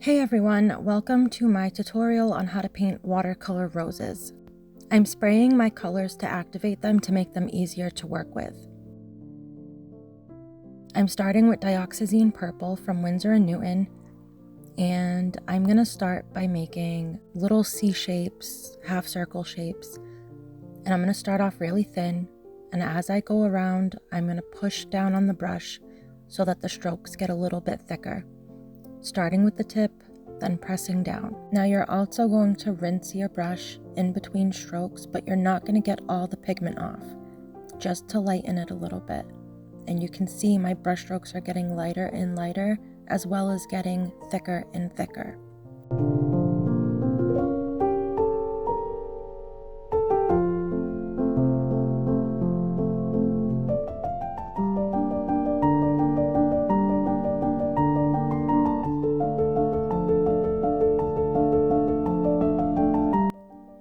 Hey everyone, welcome to my tutorial on how to paint watercolor roses. I'm spraying my colors to activate them to make them easier to work with. I'm starting with Dioxazine Purple from Winsor & Newton, and I'm going to start by making little C shapes, half circle shapes, and I'm going to start off really thin, and as I go around, I'm going to push down on the brush so that the strokes get a little bit thicker. Starting with the tip, then pressing down. Now you're also going to rinse your brush in between strokes, but you're not going to get all the pigment off, just to lighten it a little bit. And you can see my brush strokes are getting lighter and lighter, as well as getting thicker and thicker.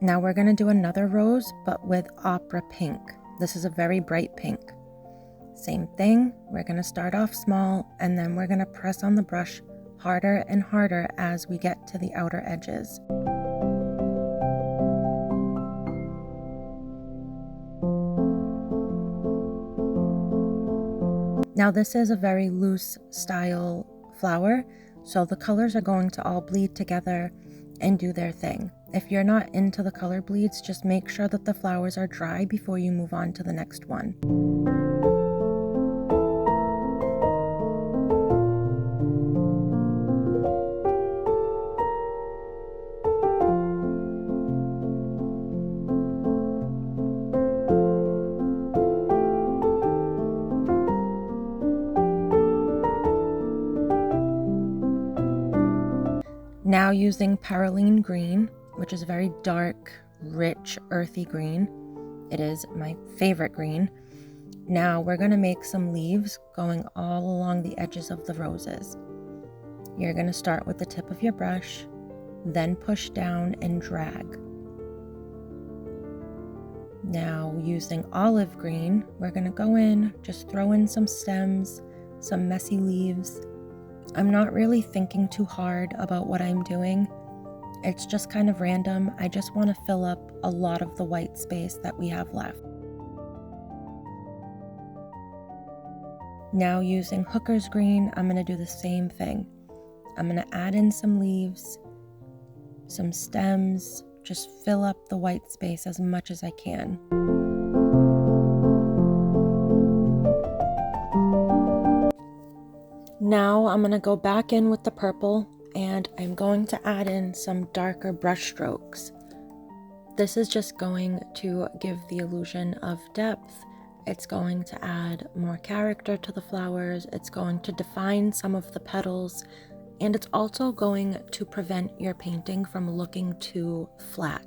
Now we're going to do another rose, but with opera pink. This is a very bright pink. Same thing, we're going to start off small, and then we're going to press on the brush harder and harder as we get to the outer edges. Now this is a very loose style flower, so the colors are going to all bleed together and do their thing. If you're not into the color bleeds, just make sure that the flowers are dry before you move on to the next one. Now using Perylene Green, which is a very dark, rich, earthy green. It is my favorite green. Now we're going to make some leaves going all along the edges of the roses. You're going to start with the tip of your brush, then push down and drag. Now using olive green, we're going to go in, just throw in some stems, some messy leaves. I'm not really thinking too hard about what I'm doing. It's just kind of random. I just want to fill up a lot of the white space that we have left. Now using Hooker's Green, I'm going to do the same thing. I'm going to add in some leaves, some stems, just fill up the white space as much as I can. Now I'm going to go back in with the purple, and I'm going to add in some darker brush strokes. This is just going to give the illusion of depth. It's going to add more character to the flowers. It's going to define some of the petals, and it's also going to prevent your painting from looking too flat.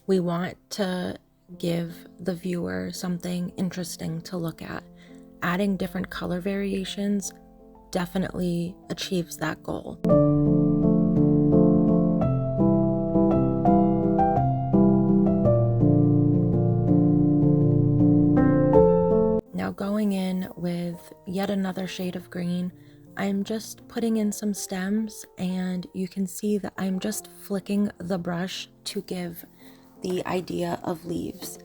We want to give the viewer something interesting to look at. Adding different color variations definitely achieves that goal. Now going in with yet another shade of green, I'm just putting in some stems, and you can see that I'm just flicking the brush to give the idea of leaves.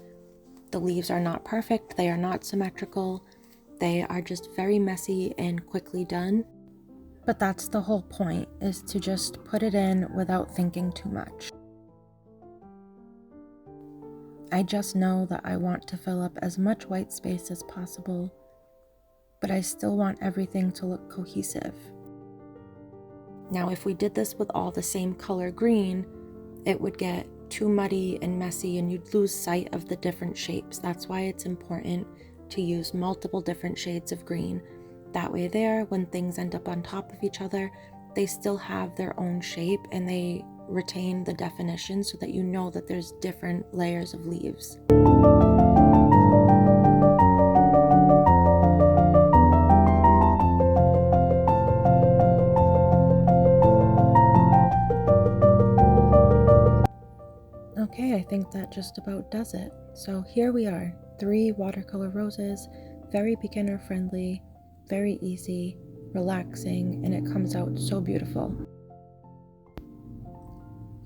The leaves are not perfect, they are not symmetrical. They are just very messy and quickly done, but that's the whole point, is to just put it in without thinking too much. I just know that I want to fill up as much white space as possible, but I still want everything to look cohesive. Now, if we did this with all the same color green, it would get too muddy and messy and you'd lose sight of the different shapes. That's why it's important to use multiple different shades of green. That way there, when things end up on top of each other, they still have their own shape and they retain the definition so that you know that there's different layers of leaves. Okay, I think that just about does it. So here we are, 3 watercolor roses, very beginner friendly, very easy. relaxing, and it comes out so beautiful.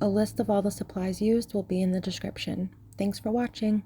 A list of all the supplies used will be in the description. Thanks for watching.